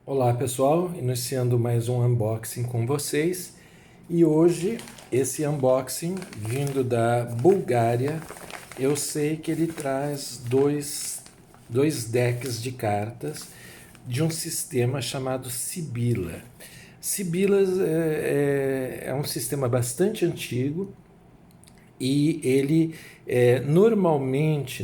Olá pessoal, iniciando mais um unboxing com vocês e hoje esse unboxing vindo da Bulgária, eu sei que ele traz dois decks de cartas de um sistema chamado Sibila. Sibilas é um sistema bastante antigo e ele normalmente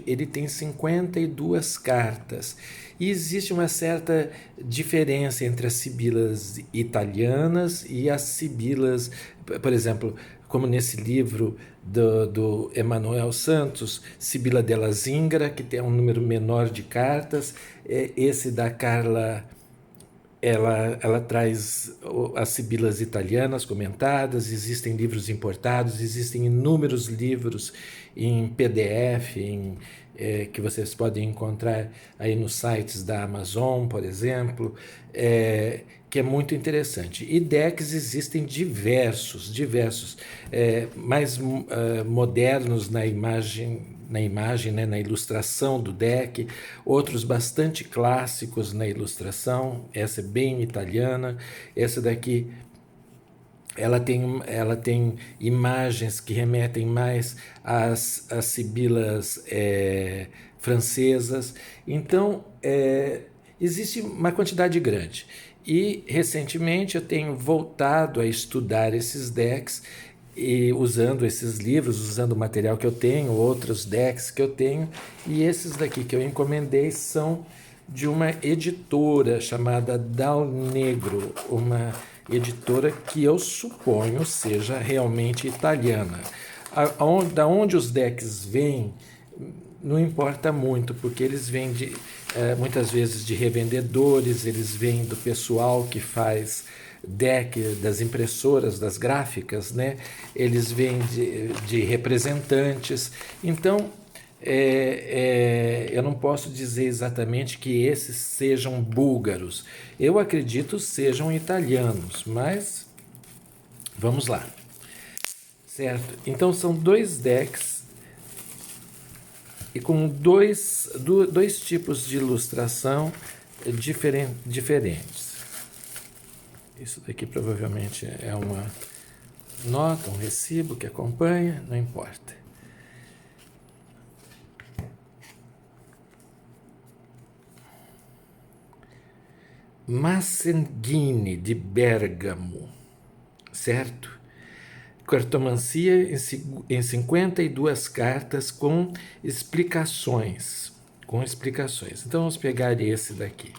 ele tem 52 cartas e existe uma certa diferença entre as sibilas italianas e as sibilas, por exemplo, como nesse livro do Emanuel Santos, Sibila della Zingara, que tem um número menor de cartas, esse da Carla ela traz as sibilas italianas comentadas, existem livros importados, existem inúmeros livros em PDF, que vocês podem encontrar aí nos sites da Amazon, por exemplo, que é muito interessante. E decks existem diversos, mais modernos na imagem, né, na ilustração do deck, outros bastante clássicos na ilustração. Essa é bem italiana, essa daqui ela tem imagens que remetem mais às sibilas francesas. Então, existe uma quantidade grande. E, recentemente, eu tenho voltado a estudar esses decks e usando esses livros, usando o material que eu tenho, outros decks que eu tenho, e esses daqui que eu encomendei são de uma editora chamada Dal Negro, uma editora que eu suponho seja realmente italiana. Da onde os decks vêm, não importa muito, porque eles vêm muitas vezes de revendedores, eles vêm do pessoal que faz deck, das impressoras, das gráficas, né? Eles vêm de representantes. Então, eu não posso dizer exatamente que esses sejam búlgaros. Eu acredito sejam italianos, mas vamos lá. Certo? Então são dois decks e com dois tipos de ilustração diferentes. Isso daqui provavelmente é uma nota, um recibo que acompanha, não importa. Massenghini de Bergamo, certo? Cartomancia em 52 cartas com explicações. Então vamos pegar esse daqui.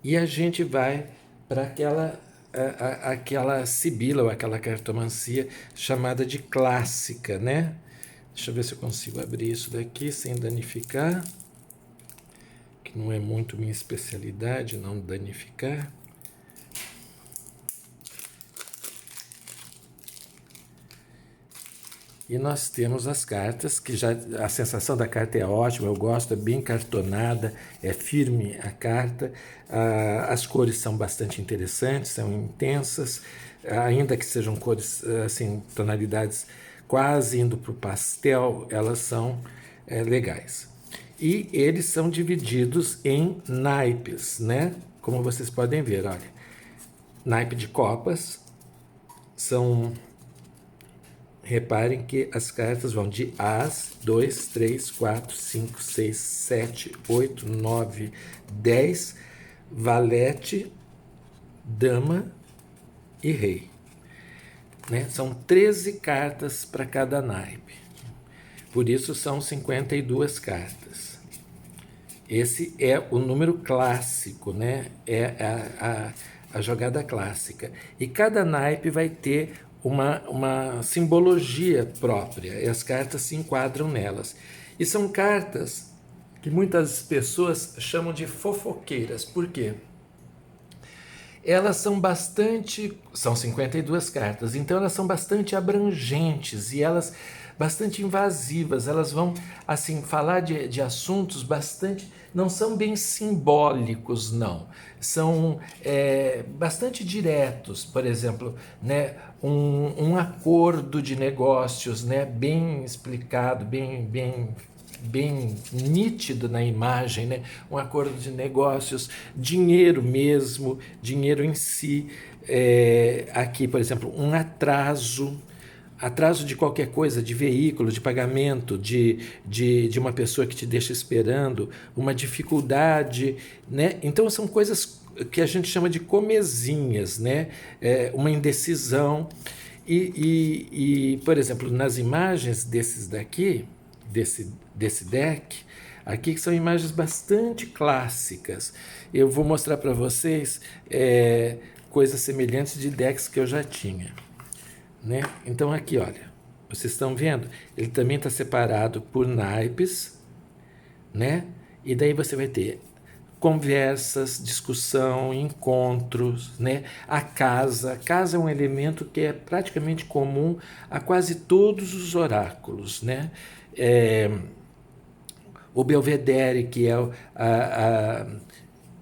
E a gente vai para aquela sibila ou aquela cartomancia chamada de clássica, né? Deixa eu ver se eu consigo abrir isso daqui sem danificar, que não é muito minha especialidade, não danificar. E nós temos as cartas, que já a sensação da carta é ótima, eu gosto, é bem cartonada, é firme a carta. As cores são bastante interessantes, são intensas, ainda que sejam cores, assim, tonalidades quase indo para o pastel, elas são legais. E eles são divididos em naipes, né? Como vocês podem ver, olha. Naipe de copas são... Reparem que as cartas vão de As, 2, 3, 4, 5, 6, 7, 8, 9, 10, Valete, Dama e Rei. Né? São 13 cartas para cada naipe. Por isso são 52 cartas. Esse é o número clássico, né? É a jogada clássica. E cada naipe vai ter uma simbologia própria, e as cartas se enquadram nelas. E são cartas que muitas pessoas chamam de fofoqueiras. Por quê? Elas são 52 cartas, então elas são bastante abrangentes e elas bastante invasivas, elas vão assim falar de assuntos bastante, não são bem simbólicos, não, são bastante diretos. Por exemplo, né, um acordo de negócios, né, bem explicado, bem bem nítido na imagem, né? Um acordo de negócios, dinheiro mesmo, dinheiro em si. Aqui, por exemplo, um atraso de qualquer coisa, de veículo, de pagamento, de uma pessoa que te deixa esperando, uma dificuldade, né? Então são coisas que a gente chama de comezinhas, né? Uma indecisão. Por exemplo, nas imagens desses daqui, desse deck, aqui que são imagens bastante clássicas. Eu vou mostrar para vocês coisas semelhantes de decks que eu já tinha. Né? Então aqui, olha, vocês estão vendo? Ele também está separado por naipes, né? E daí você vai ter conversas, discussão, encontros, né? A casa é um elemento que é praticamente comum a quase todos os oráculos, né? O Belvedere, que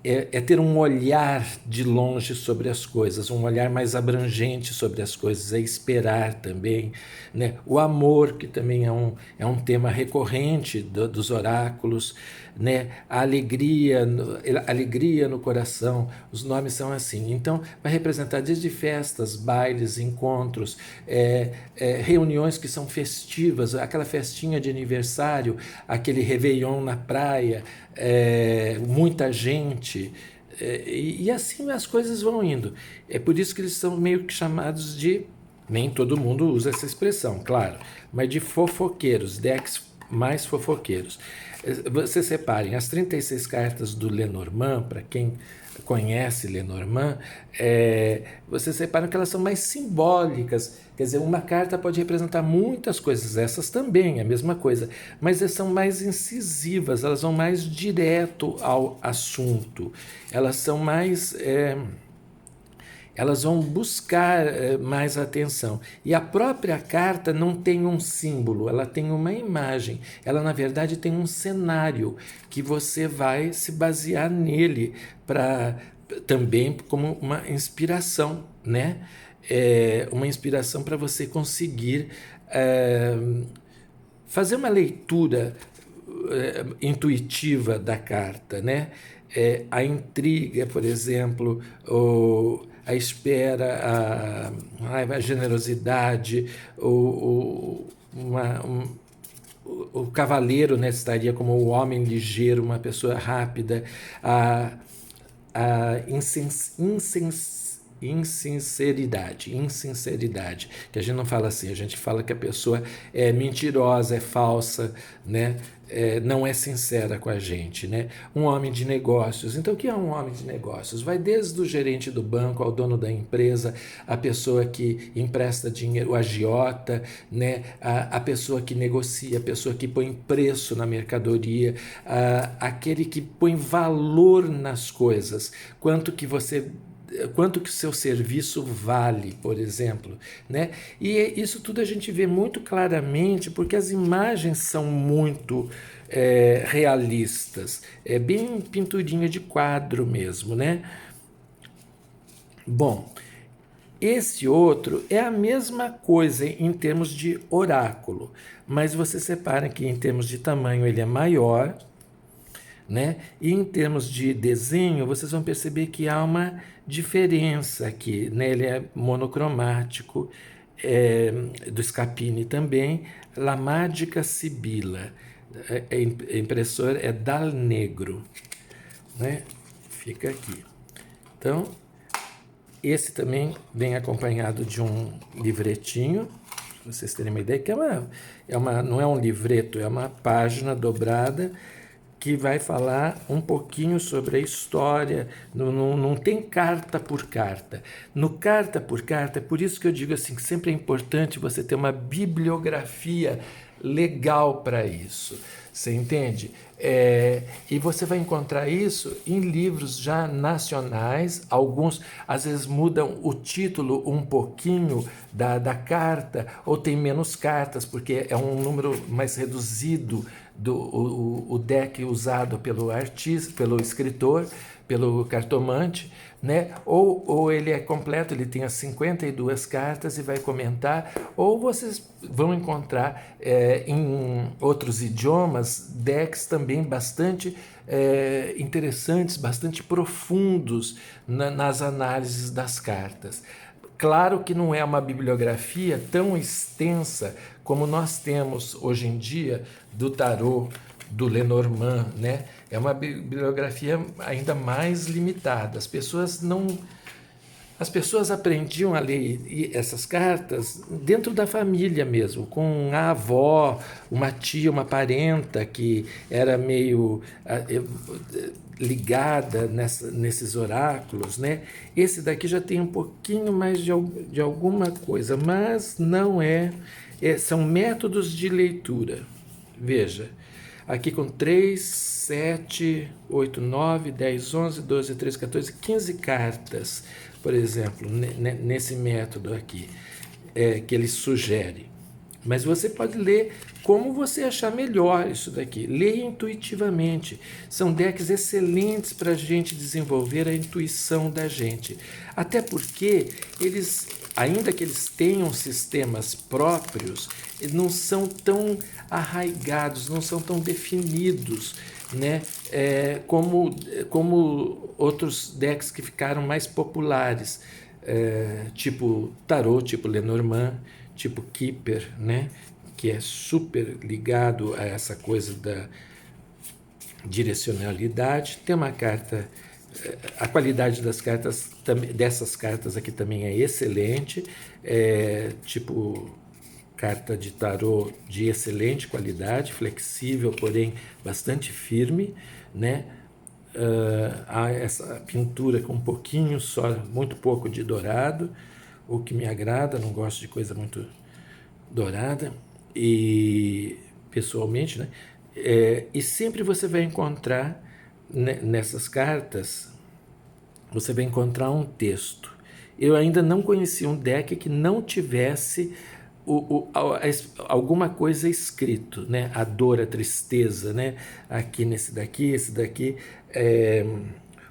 é ter um olhar de longe sobre as coisas, um olhar mais abrangente sobre as coisas, é esperar também, né? O amor, que também é um tema recorrente dos oráculos, né? A alegria no coração, os nomes são assim. Então, vai representar desde festas, bailes, encontros, reuniões que são festivas, aquela festinha de aniversário, aquele réveillon na praia, muita gente, e assim as coisas vão indo. É por isso que eles são meio que chamados de, nem todo mundo usa essa expressão, claro, mas de fofoqueiros, decks mais fofoqueiros. Vocês separem as 36 cartas do Lenormand, para quem conhece Lenormand, vocês separam que elas são mais simbólicas. Quer dizer, uma carta pode representar muitas coisas, essas também, é a mesma coisa, mas elas são mais incisivas, elas vão mais direto ao assunto, elas são mais... elas vão buscar mais atenção. E a própria carta não tem um símbolo, ela tem uma imagem. Ela, na verdade, tem um cenário que você vai se basear nele para também como uma inspiração, né? Uma inspiração para você conseguir fazer uma leitura intuitiva da carta, né? A intriga, por exemplo, a espera, a generosidade, o cavaleiro, né, estaria como o homem ligeiro, uma pessoa rápida, a insinceridade, que a gente não fala assim, a gente fala que a pessoa é mentirosa, é falsa, né? Não é sincera com a gente, né? Um homem de negócios. Então, o que é um homem de negócios? Vai desde o gerente do banco ao dono da empresa, a pessoa que empresta dinheiro, o agiota, né? A pessoa que negocia, a pessoa que põe preço na mercadoria, aquele que põe valor nas coisas, quanto que o seu serviço vale, por exemplo, né? E isso tudo a gente vê muito claramente porque as imagens são muito realistas, é bem pinturinha de quadro mesmo, né? Bom, esse outro é a mesma coisa em termos de oráculo, mas você separa que em termos de tamanho ele é maior, né? E em termos de desenho, vocês vão perceber que há uma diferença aqui, né? Ele é monocromático, do Scapini também, La Magica Sibila, a impressora é Dal Negro, né? Fica aqui. Então, esse também vem acompanhado de um livretinho, para vocês terem uma ideia, que não é um livreto, é uma página dobrada, que vai falar um pouquinho sobre a história, não tem carta por carta. No carta por carta, é por isso que eu digo assim, que sempre é importante você ter uma bibliografia legal para isso, você entende? E você vai encontrar isso em livros já nacionais, alguns às vezes mudam o título um pouquinho da carta, ou tem menos cartas, porque é um número mais reduzido o deck usado pelo artista, pelo escritor, pelo cartomante, né? Ou ele é completo, ele tem as 52 cartas e vai comentar, ou vocês vão encontrar em outros idiomas decks também bastante interessantes, bastante profundos nas análises das cartas. Claro que não é uma bibliografia tão extensa como nós temos hoje em dia do tarô, do Lenormand, né? É uma bibliografia ainda mais limitada. As pessoas aprendiam a ler essas cartas dentro da família mesmo, com a avó, uma tia, uma parenta que era meio ligada nesses oráculos, né? Esse daqui já tem um pouquinho mais de alguma coisa, mas não são métodos de leitura. Veja, aqui com 3, 7, 8, 9, 10, 11, 12, 13, 14, 15 cartas, por exemplo, nesse método aqui, que ele sugere. Mas você pode ler como você achar melhor isso daqui. Leia intuitivamente. São decks excelentes para a gente desenvolver a intuição da gente. Até porque eles, ainda que eles tenham sistemas próprios, eles não são tão arraigados, não são tão definidos, né? Como outros decks que ficaram mais populares, tipo Tarot, tipo Lenormand, tipo Keeper, né? Que é super ligado a essa coisa da direcionalidade. Tem uma carta, a qualidade das cartas, dessas cartas aqui também é excelente, tipo carta de tarô de excelente qualidade, flexível, porém bastante firme, né? Há essa pintura com um pouquinho só, muito pouco de dourado, o que me agrada, não gosto de coisa muito dourada, e pessoalmente, né? E sempre você vai encontrar nessas cartas, você vai encontrar um texto. Eu ainda não conheci um deck que não tivesse alguma coisa escrito, né? A dor, a tristeza, né? Aqui nesse daqui, esse daqui,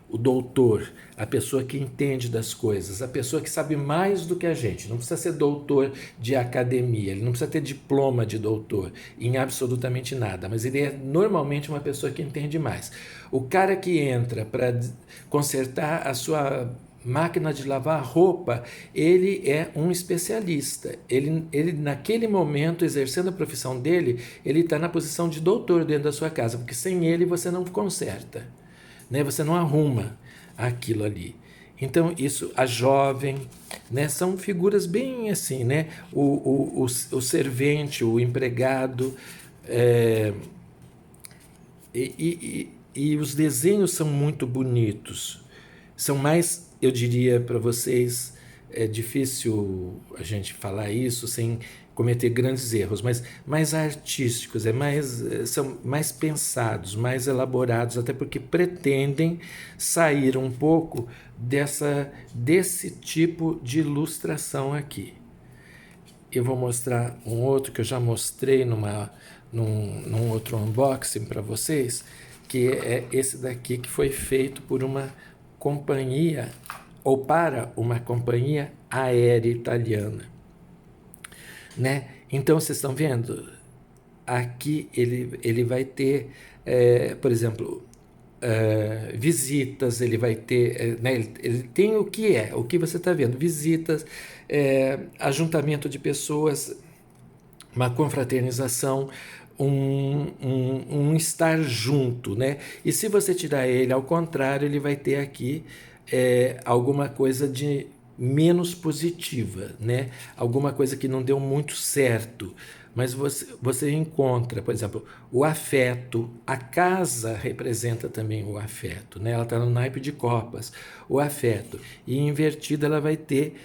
o doutor, a pessoa que entende das coisas, a pessoa que sabe mais do que a gente. Não precisa ser doutor de academia, ele não precisa ter diploma de doutor em absolutamente nada, mas ele é normalmente uma pessoa que entende mais. O cara que entra para consertar a sua máquina de lavar roupa, ele é um especialista. Ele naquele momento, exercendo a profissão dele, ele está na posição de doutor dentro da sua casa, porque sem ele você não conserta, né? Você não arruma aquilo ali. Então, isso, a jovem, né? São figuras bem assim, né? O servente, o empregado, e os desenhos são muito bonitos. São mais, eu diria para vocês, é difícil a gente falar isso sem cometer grandes erros, mas mais artísticos, são mais pensados, mais elaborados, até porque pretendem sair um pouco desse tipo de ilustração aqui. Eu vou mostrar um outro que eu já mostrei num outro unboxing para vocês, que é esse daqui, que foi feito por uma companhia, ou para uma companhia aérea italiana, né? Então, vocês estão vendo? Aqui ele vai ter, por exemplo, visitas, ele vai ter, né? Ele tem o que você está vendo, visitas, ajuntamento de pessoas, uma confraternização, um estar junto, né? E se você tirar ele ao contrário, ele vai ter aqui alguma coisa de menos positiva, né? Alguma coisa que não deu muito certo. Mas você encontra, por exemplo, o afeto. A casa representa também o afeto, né? Ela está no naipe de copas, o afeto. E invertida ela vai ter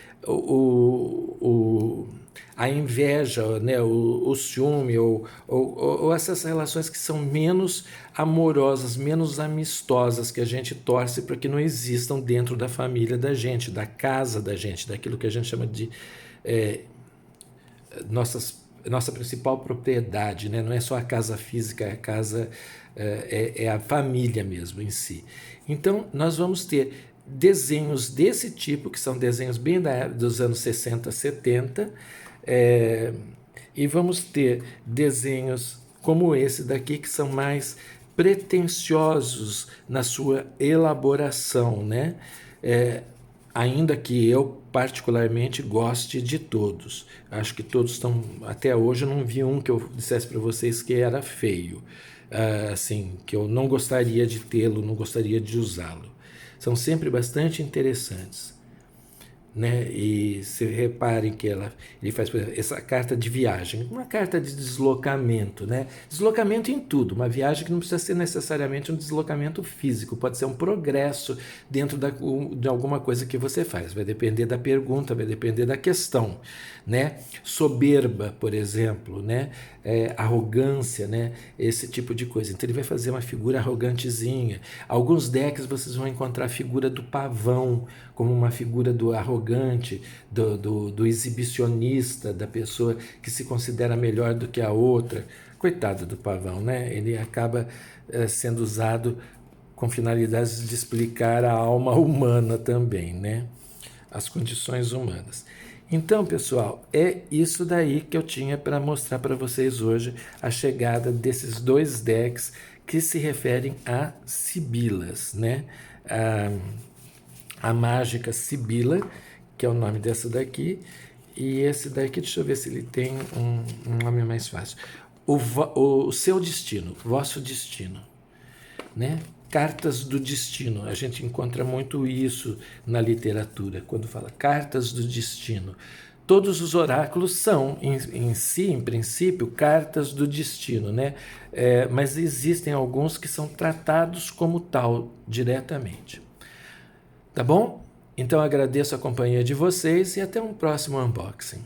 a inveja, né? o ciúme, ou essas relações que são menos amorosas, menos amistosas, que a gente torce para que não existam dentro da família da gente, da casa da gente, daquilo que a gente chama de nossas nossa principal propriedade, né? Não é só a casa física, é a casa, é a família mesmo em si. Então, nós vamos ter desenhos desse tipo, que são desenhos bem dos anos 60, 70, e vamos ter desenhos como esse daqui, que são mais pretensiosos na sua elaboração, né? Ainda que eu particularmente goste de todos. Acho que todos estão... Até hoje eu não vi um que eu dissesse para vocês que era feio. Assim, que eu não gostaria de tê-lo, não gostaria de usá-lo. São sempre bastante interessantes. Né? E se reparem que ele faz, por exemplo, essa carta de viagem, uma carta de deslocamento, né? Deslocamento em tudo, uma viagem que não precisa ser necessariamente um deslocamento físico, pode ser um progresso dentro de alguma coisa que você faz, vai depender da pergunta, vai depender da questão, né? Soberba, por exemplo, né? Arrogância, né? Esse tipo de coisa. Então ele vai fazer uma figura arrogantezinha. Alguns decks vocês vão encontrar a figura do pavão como uma figura do arrogante, do exibicionista, da pessoa que se considera melhor do que a outra. Coitado do pavão, né? Ele acaba sendo usado com finalidades de explicar a alma humana também, né? As condições humanas. Então, pessoal, é isso daí que eu tinha para mostrar para vocês hoje, a chegada desses dois decks que se referem a sibilas, né? A mágica Sibila, que é o nome dessa daqui, e esse daqui, deixa eu ver se ele tem um nome mais fácil. O seu destino, vosso destino, né? Cartas do destino, a gente encontra muito isso na literatura, quando fala cartas do destino. Todos os oráculos são, em si, em princípio, cartas do destino, né? Mas existem alguns que são tratados como tal, diretamente. Tá bom? Então agradeço a companhia de vocês e até um próximo unboxing.